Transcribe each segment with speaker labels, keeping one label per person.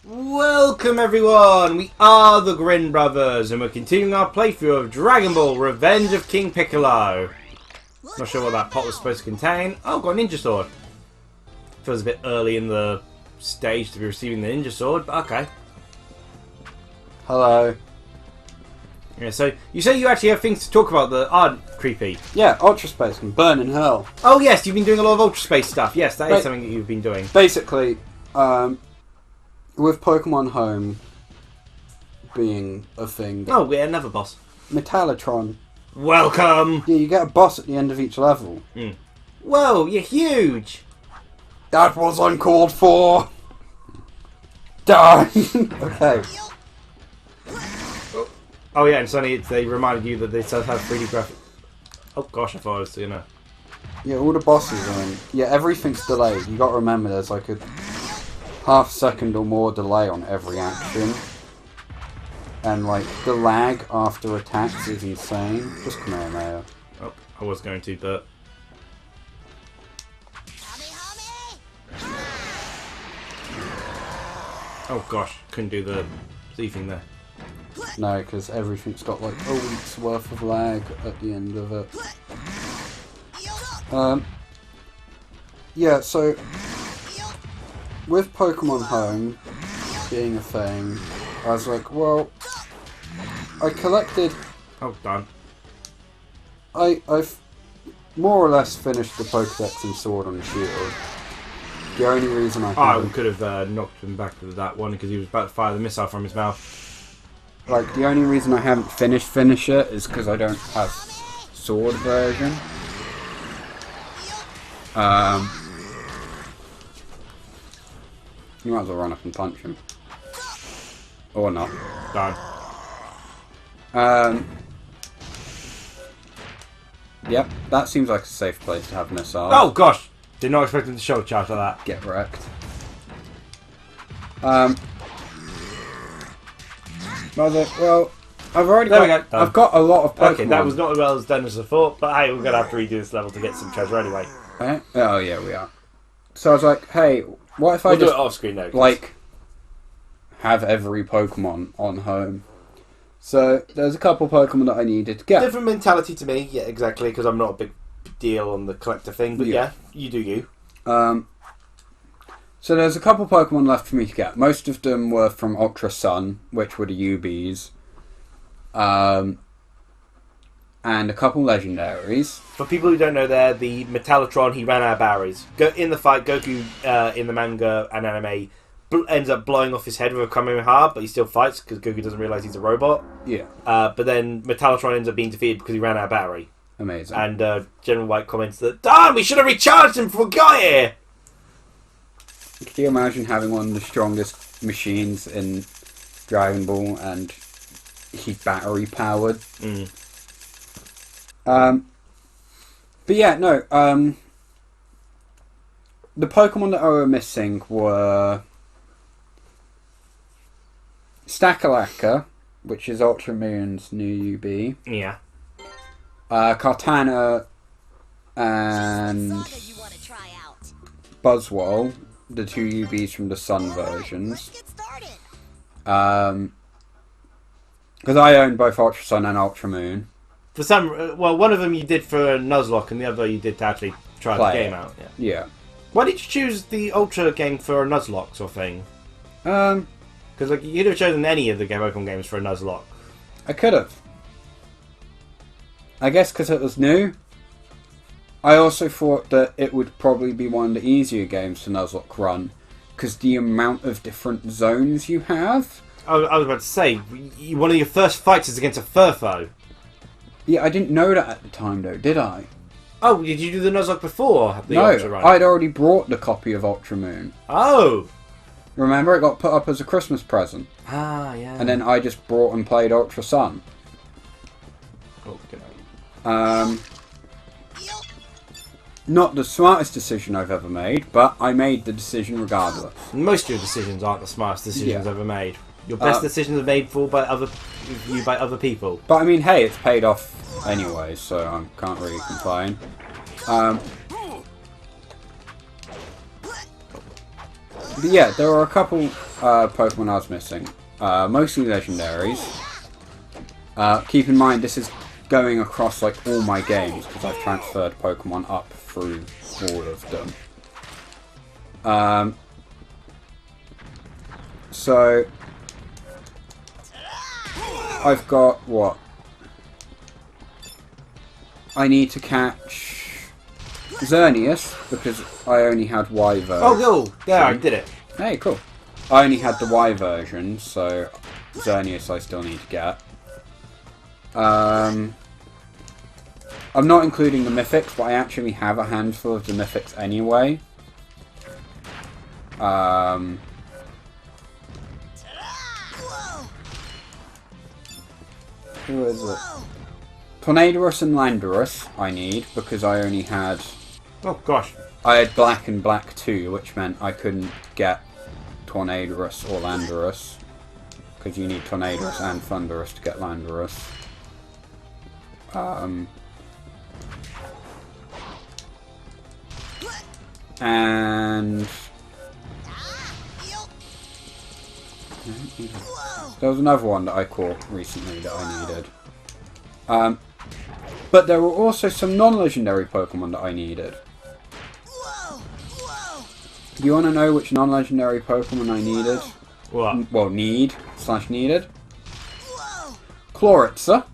Speaker 1: Welcome everyone, we are the Grin brothers and we're continuing our playthrough of Dragon Ball Revenge of King Piccolo. Not sure what that pot was supposed to contain. Oh, got a ninja sword. Feels a bit early in the stage to be receiving the ninja sword, but okay.
Speaker 2: Hello.
Speaker 1: Yeah, so you say you actually have things to talk about that aren't creepy.
Speaker 2: Yeah, Ultra Space can burn in hell.
Speaker 1: Oh yes, you've been doing a lot of Ultra Space stuff. Yes, that is something that you've been doing.
Speaker 2: Basically, with Pokemon Home being a thing.
Speaker 1: Oh, we're another boss.
Speaker 2: Metallotron.
Speaker 1: Welcome!
Speaker 2: Yeah, you get a boss at the end of each level.
Speaker 1: Mm. Whoa, you're huge!
Speaker 2: That was uncalled for! Die! Okay.
Speaker 1: Oh yeah, and suddenly they reminded you that they still have 3D graphics. Oh gosh, I thought I was, you know.
Speaker 2: Yeah, all the bosses are in. Yeah, everything's delayed. You gotta remember there's like a half-second or more delay on every action. And like, the lag after attacks is insane. Just come here, Mayor.
Speaker 1: Oh, I was going to, but... Oh gosh, couldn't do the Z thing there.
Speaker 2: No, because everything's got like a week's worth of lag at the end of it. Yeah, so with Pokemon Home being a thing, I was like, well, I collected.
Speaker 1: Oh, done.
Speaker 2: I've more or less finished the Pokedex and Sword and Shield. The only reason I
Speaker 1: could have knocked him back with that one because he was about to fire the missile from his mouth.
Speaker 2: Like, the only reason I haven't finish it is because I don't have Sword version. You might as well run up and punch him. Or not.
Speaker 1: Done.
Speaker 2: Yep, that seems like a safe place to have missiles.
Speaker 1: Oh gosh! Did not expect him to show charge like that.
Speaker 2: Get wrecked. I was like, well, I've got a lot of Pokemon.
Speaker 1: Okay, that was not as well as done as I thought, but hey, we're going to have to redo this level to get some treasure anyway.
Speaker 2: Oh yeah, we are. So I was like, hey, what if I
Speaker 1: do
Speaker 2: just
Speaker 1: it off screen now?
Speaker 2: Like, have every Pokemon on Home? So there's a couple Pokemon that I needed to get.
Speaker 1: Different mentality to me, yeah, exactly, because I'm not a big deal on the collector thing, but yeah, you do you.
Speaker 2: So there's a couple Pokemon left for me to get. Most of them were from Ultra Sun, which were the UBs. And a couple legendaries.
Speaker 1: For people who don't know, there the Metallotron, he ran out of berries. In the fight, Goku in the manga and anime ends up blowing off his head with a Kamehameha, but he still fights because Goku doesn't realise he's a robot.
Speaker 2: Yeah.
Speaker 1: But then Metallotron ends up being defeated because he ran out of berry.
Speaker 2: Amazing.
Speaker 1: And General White comments that, darn, we should have recharged him before we got here!
Speaker 2: Can you imagine having one of the strongest machines in Dragon Ball and he's battery powered?
Speaker 1: Mm.
Speaker 2: But yeah, no. The Pokemon that I were missing were Stakalaka, which is Ultra Moon's new UB.
Speaker 1: Yeah.
Speaker 2: Kartana and Buzzwole, the two UBs from the Sun versions. Because I own both Ultra Sun and Ultra Moon.
Speaker 1: For some, well, one of them you did for Nuzlocke, and the other you did to actually try the game out.
Speaker 2: Yeah.
Speaker 1: Why did you choose the Ultra game for a Nuzlocke sort of thing? Because like you could have chosen any of the Pokemon games for a Nuzlocke.
Speaker 2: I could have. I guess because it was new. I also thought that it would probably be one of the easier games to Nuzlocke run, because the amount of different zones you have.
Speaker 1: I was about to say, one of your first fights is against a Furfo.
Speaker 2: Yeah, I didn't know that at the time, though, did I?
Speaker 1: Oh, did you do the Nuzlocke before the Ultra run?
Speaker 2: No, I'd already brought the copy of Ultra Moon.
Speaker 1: Oh!
Speaker 2: Remember, it got put up as a Christmas present.
Speaker 1: Ah, yeah.
Speaker 2: And then I just brought and played Ultra Sun.
Speaker 1: Okay.
Speaker 2: Not the smartest decision I've ever made, but I made the decision regardless.
Speaker 1: Most of your decisions aren't the smartest decisions ever made. Your best decisions are made by other people.
Speaker 2: But I mean, hey, it's paid off anyway, so I can't really complain. But yeah, there are a couple Pokemon I was missing. Mostly legendaries. Keep in mind, this is going across like all my games because I've transferred Pokemon up through all of them. So I've got what? I need to catch Xerneas because I only had Y version.
Speaker 1: Oh, cool! Yeah, I did it.
Speaker 2: Hey, cool. I only had the Y version, so Xerneas I still need to get. I'm not including the Mythics, but I actually have a handful of the Mythics anyway. Who is it? Tornadorus and Landorus I need, because I only had...
Speaker 1: Oh, gosh.
Speaker 2: I had Black and Black 2, which meant I couldn't get Tornadorus or Landorus. Because you need Tornadorus and Thunderous to get Landorus. And... there was another one that I caught recently that I needed. But there were also some non-legendary Pokemon that I needed. Do you want to know which non-legendary Pokemon I needed?
Speaker 1: What?
Speaker 2: Well, needed. Chloritza.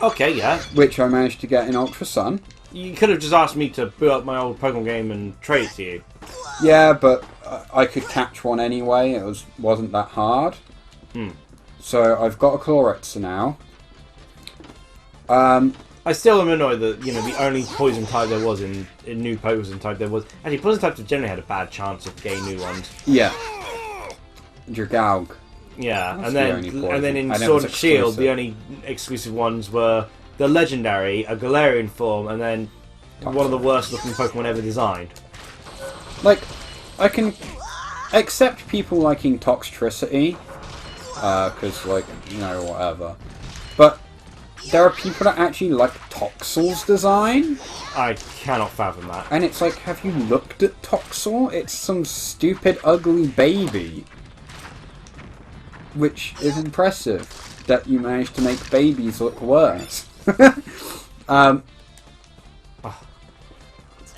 Speaker 1: Okay, yeah.
Speaker 2: Which I managed to get in Ultra Sun.
Speaker 1: You could have just asked me to boot up my old Pokemon game and trade it to you.
Speaker 2: Yeah, but I could catch one anyway. It wasn't that hard. So I've got a Chloritza now.
Speaker 1: I still am annoyed that, you know, the only poison type there was in new poison type there was... Actually, poison types generally had a bad chance of getting new ones.
Speaker 2: Yeah. Dragalg.
Speaker 1: Yeah,
Speaker 2: That's
Speaker 1: and then in Sword and Shield, the only exclusive ones were the legendary, a Galarian form, and then one of the worst looking Pokemon ever designed.
Speaker 2: Like, I can accept people liking Toxtricity, because, like, you know, whatever. But there are people that actually like Toxel's design.
Speaker 1: I cannot fathom that.
Speaker 2: And it's like, have you looked at Toxel? It's some stupid, ugly baby. Which is impressive, that you managed to make babies look worse. You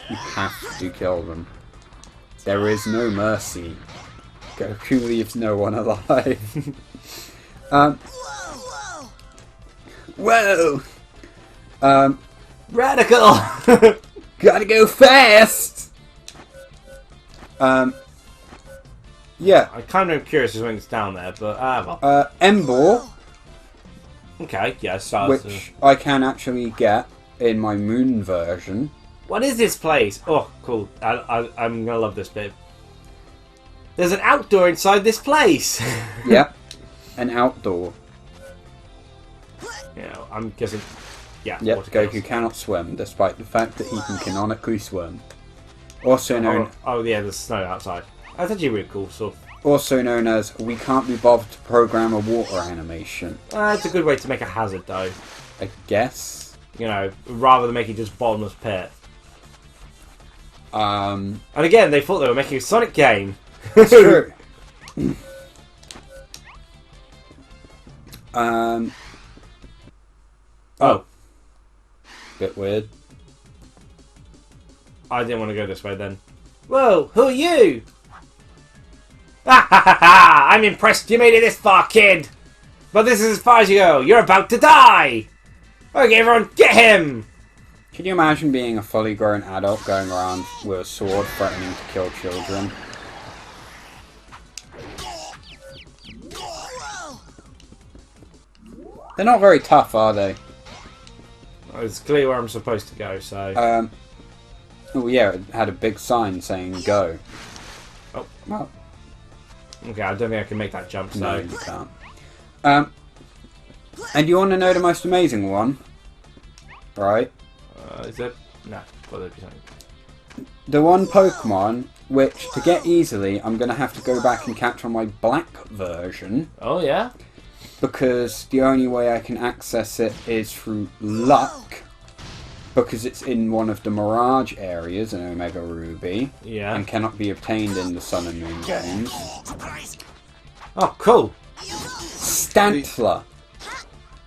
Speaker 2: have to kill them. There is no mercy. Goku leaves no one alive. Whoa!
Speaker 1: Radical!
Speaker 2: Gotta go fast! Yeah.
Speaker 1: I'm kind of curious as when it's down there, but well.
Speaker 2: Embor.
Speaker 1: Okay, yes.
Speaker 2: Which I can actually get in my Moon version.
Speaker 1: What is this place? Oh, cool. I'm gonna love this bit. There's an outdoor inside this place!
Speaker 2: Yep. An outdoor.
Speaker 1: Yeah, I'm guessing... Yeah,
Speaker 2: yep, Goku cannot swim, despite the fact that he can canonically swim. Also known...
Speaker 1: Oh, yeah, there's snow outside. That's actually really cool, so...
Speaker 2: Also known as, we can't be bothered to program a water animation.
Speaker 1: It's a good way to make a hazard, though.
Speaker 2: I guess.
Speaker 1: You know, rather than making just bottomless pit.
Speaker 2: And
Speaker 1: again, they thought they were making a Sonic game.
Speaker 2: It's true. Oh. Bit weird.
Speaker 1: I didn't want to go this way then. Whoa, who are you? Ha ha ha ha! I'm impressed you made it this far, kid! But this is as far as you go. You're about to die! Okay, everyone, get him!
Speaker 2: Can you imagine being a fully grown adult going around with a sword threatening to kill children? They're not very tough, are they?
Speaker 1: It's clear where I'm supposed to go, so...
Speaker 2: Oh yeah, it had a big sign saying go.
Speaker 1: Oh.
Speaker 2: Well.
Speaker 1: Okay, I don't think I can make that jump, so...
Speaker 2: No, you can't. And you want to know the most amazing one? Right?
Speaker 1: Is it? No, well, there'd be something.
Speaker 2: The one Pokemon, which, to get easily, I'm going to have to go back and catch on my black version.
Speaker 1: Oh, yeah?
Speaker 2: Because the only way I can access it is through luck. Because it's in one of the Mirage areas in Omega Ruby.
Speaker 1: Yeah.
Speaker 2: And cannot be obtained in the Sun and Moon games.
Speaker 1: Oh, cool.
Speaker 2: Stantler.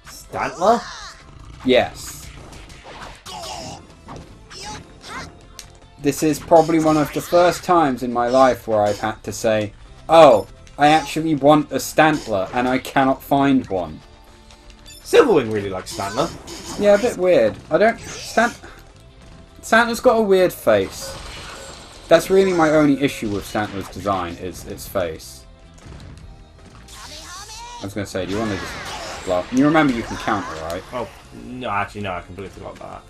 Speaker 1: Stantler?
Speaker 2: Yes. This is probably one of the first times in my life where I've had to say, oh, I actually want a Stantler and I cannot find one.
Speaker 1: Silverwing really likes Stantler.
Speaker 2: Yeah, a bit weird. Stantler's got a weird face. That's really my only issue with Stantler's design, is its face. I was going to say, do you want to just block? You remember you can counter, right?
Speaker 1: Oh, no, actually, no, I completely forgot that.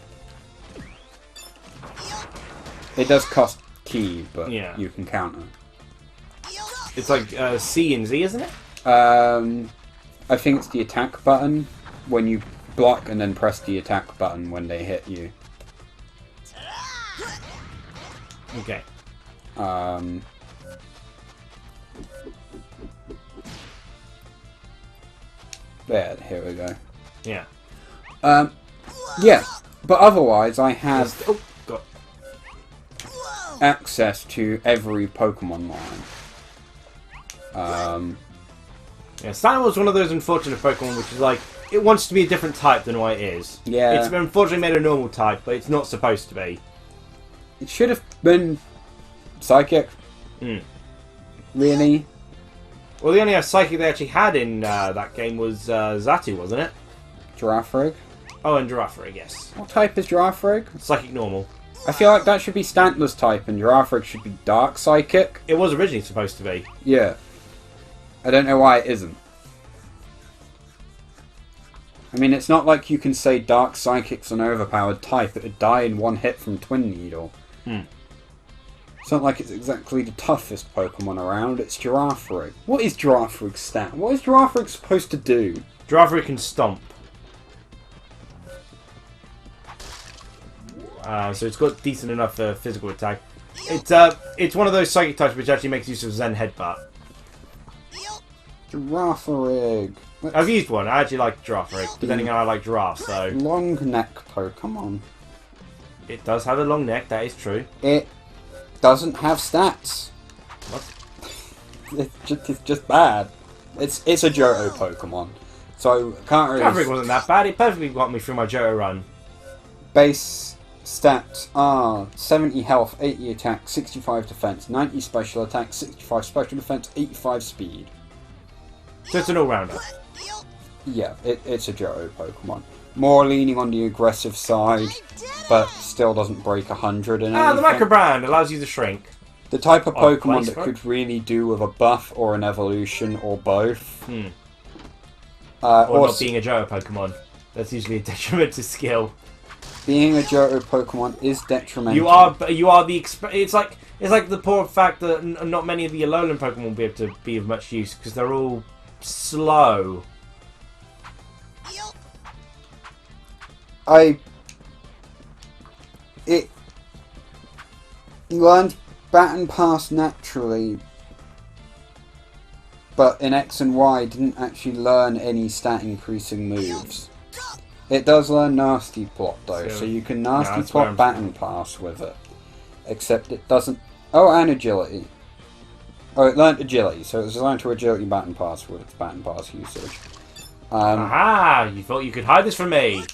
Speaker 2: It does cost key, but
Speaker 1: Yeah.
Speaker 2: you can counter.
Speaker 1: It's like C and Z, isn't it?
Speaker 2: I think it's the attack button when you block and then press the attack button when they hit you.
Speaker 1: Okay.
Speaker 2: There, here we go.
Speaker 1: Yeah.
Speaker 2: Yeah, but otherwise I have
Speaker 1: Oh, God.
Speaker 2: access to every Pokemon line.
Speaker 1: Yeah, Stantler was one of those unfortunate Pokemon which is like, it wants to be a different type than what it is.
Speaker 2: Yeah.
Speaker 1: It's unfortunately made a normal type, but it's not supposed to be.
Speaker 2: It should have been Psychic. Really?
Speaker 1: Well, the only Psychic they actually had in that game was Xatu, wasn't it?
Speaker 2: Girafarig.
Speaker 1: Oh, and Girafarig, yes.
Speaker 2: What type is Girafarig?
Speaker 1: Psychic normal.
Speaker 2: I feel like that should be Stantler's type and Girafarig should be Dark Psychic.
Speaker 1: It was originally supposed to be.
Speaker 2: Yeah. I don't know why it isn't. I mean, it's not like you can say Dark Psychic's an overpowered type. It would die in one hit from Twin Needle. It's not like it's exactly the toughest Pokemon around. It's Girafarig. What is Girafarig's stat? What is Girafarig supposed to do?
Speaker 1: Girafarig can stomp. So it's got decent enough physical attack. It's one of those psychic types which actually makes use of Zen Headbutt.
Speaker 2: Girafarig.
Speaker 1: I've used one. I actually like Girafarig, but then again I like giraffes, so...
Speaker 2: Long neck Pokemon.
Speaker 1: It does have a long neck, that is true.
Speaker 2: It doesn't have stats.
Speaker 1: What?
Speaker 2: It's just bad. It's a Johto Pokemon. So, can't really...
Speaker 1: Girafarig wasn't that bad. It perfectly got me through my Johto run.
Speaker 2: Base stats are 70 health, 80 attack, 65 defense, 90 special attack, 65 special defense, 85 speed.
Speaker 1: So it's an all-rounder.
Speaker 2: Yeah, it's a Johto Pokemon. More leaning on the aggressive side, but still doesn't break 100 in anything.
Speaker 1: The Microbrand allows you to shrink.
Speaker 2: The type of Pokemon that
Speaker 1: Blastoise?
Speaker 2: could really do with a buff or an evolution or both.
Speaker 1: Or
Speaker 2: Also,
Speaker 1: not being a Johto Pokemon. That's usually a detriment to skill.
Speaker 2: being a Johto Pokemon is detrimental.
Speaker 1: You are the it's like the poor fact that not many of the Alolan Pokemon will be able to be of much use because they're all slow.
Speaker 2: It learned Baton Pass naturally, but in X and Y didn't actually learn any stat increasing moves. It does learn Nasty Plot though, so you can Nasty Plot Baton Pass with it. Except it doesn't... Oh, and Agility. Oh, it learned Agility, so it was learned to Agility Baton Pass with its Baton Pass usage.
Speaker 1: Aha! You thought you could hide this from me!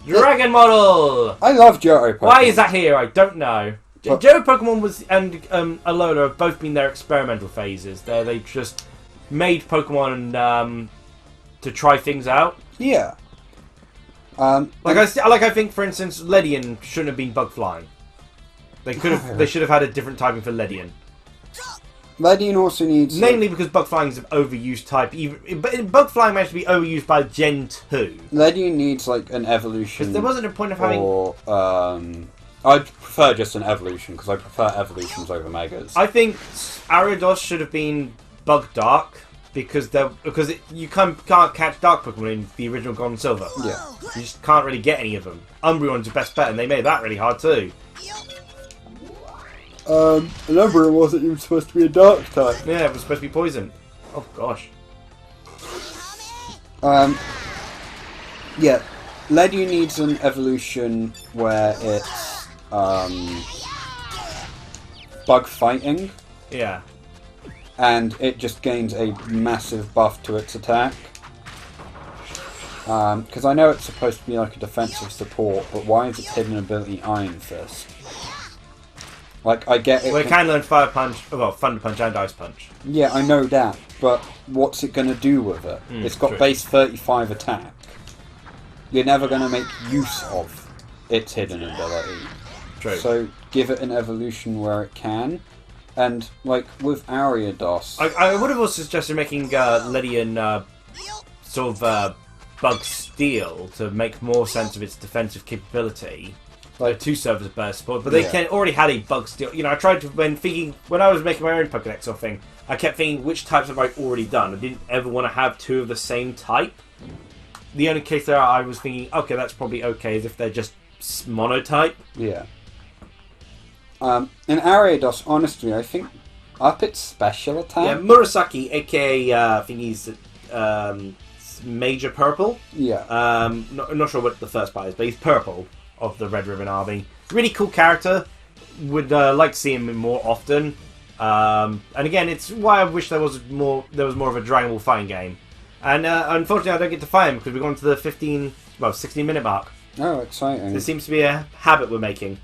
Speaker 1: Dragon Model!
Speaker 2: I love Johto Pokemon.
Speaker 1: Why is that here? I don't know. Johto Pokemon and Alola have both been their experimental phases. They just made Pokemon to try things out.
Speaker 2: Yeah.
Speaker 1: I think, for instance, Ledian shouldn't have been bug flying. They should have had a different typing for Ledian.
Speaker 2: Ledian also needs...
Speaker 1: Mainly because bug flying is an overused type. But bug flying managed to be overused by Gen 2.
Speaker 2: Ledian needs like an evolution.
Speaker 1: Because there wasn't a point of having...
Speaker 2: Or, I'd prefer just an evolution, because I prefer evolutions over Megas.
Speaker 1: I think Ariados should have been Bug Dark, because you can't catch Dark Pokemon in the original Gold and Silver.
Speaker 2: Yeah.
Speaker 1: You just can't really get any of them. Umbreon's your best bet, and they made that really hard too.
Speaker 2: Umbreon wasn't even supposed to be a Dark type.
Speaker 1: Yeah, it was supposed to be Poison. Oh gosh.
Speaker 2: Yeah. Ledian needs an evolution where it's bug fighting.
Speaker 1: Yeah.
Speaker 2: and it just gains a massive buff to its attack. Because I know it's supposed to be like a defensive support, but why is its hidden ability Iron Fist? Like, I get it.
Speaker 1: Well, it can learn Fire Punch, well, Thunder Punch and Ice Punch.
Speaker 2: Yeah, I know that, but what's it going to do with it? It's got
Speaker 1: true.
Speaker 2: base 35 attack. You're never going to make use of its hidden ability.
Speaker 1: True.
Speaker 2: So, give it an evolution where it can. And, like, with Ariados...
Speaker 1: I would have also suggested making Ledian sort of Bug Steel to make more sense of its defensive capability. Like 2 servers of burst support, but they already had a Bug Steel. You know, I tried to, when I was making my own Pokédex sort of thing, I kept thinking, which types have I already done? I didn't ever want to have 2 of the same type. The only case there I was thinking, okay, that's probably okay, is if they're just monotype.
Speaker 2: Yeah. In Ariados, honestly, I think up its special attack...
Speaker 1: Yeah, Murasaki, aka, I think he's Major Purple.
Speaker 2: Yeah.
Speaker 1: Not sure what the first part is, but he's Purple of the Red Ribbon Army. Really cool character. Would like to see him more often. And again, it's why I wish there was more of a Dragon Ball fighting game. And unfortunately, I don't get to fight him because we've gone to the 16-minute mark.
Speaker 2: Oh, exciting.
Speaker 1: There seems to be a habit we're making.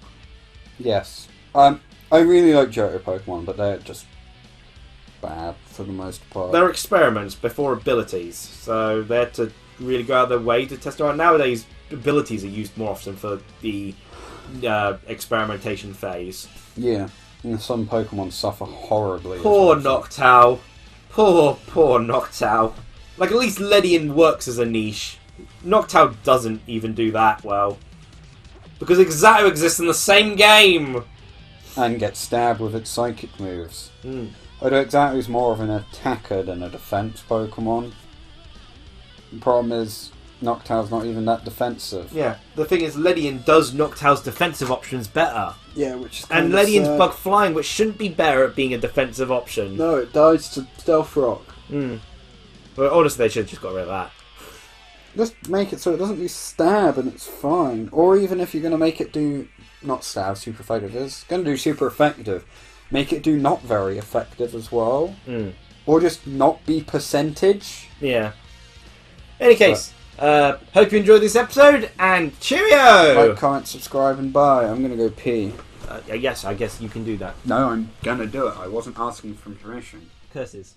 Speaker 2: Yes. I really like Johto Pokemon, but they're just bad for the most part.
Speaker 1: They're experiments before abilities, so they had to really go out of their way to test out. Nowadays, abilities are used more often for the experimentation phase.
Speaker 2: Yeah, and some Pokemon suffer horribly.
Speaker 1: Poor Noctowl. Poor Noctowl. Like, at least Ledian works as a niche. Noctowl doesn't even do that well. Because Exato exists in the same game!
Speaker 2: And gets stabbed with its psychic moves. Although Exato is more of an attacker than a defense Pokemon. The problem is, Noctowl's not even that defensive.
Speaker 1: Yeah, the thing is, Ledian does Noctowl's defensive options better.
Speaker 2: Yeah, which is
Speaker 1: and Ledian's Bug Flying, which shouldn't be better at being a defensive option.
Speaker 2: No, it dies to Stealth Rock.
Speaker 1: Well, honestly, they should have just got rid of that.
Speaker 2: Just make it so it doesn't do stab and it's fine. Or even if you're going to make it do... Not stab, super effective. It's going to do super effective. Make it do not very effective as well. Or just not be percentage.
Speaker 1: Yeah. In any case, hope you enjoyed this episode, and cheerio!
Speaker 2: Like, comment, subscribe, and bye. I'm going to go pee.
Speaker 1: Yes, I guess you can do that.
Speaker 2: No, I'm going to do it. I wasn't asking for permission.
Speaker 1: Curses.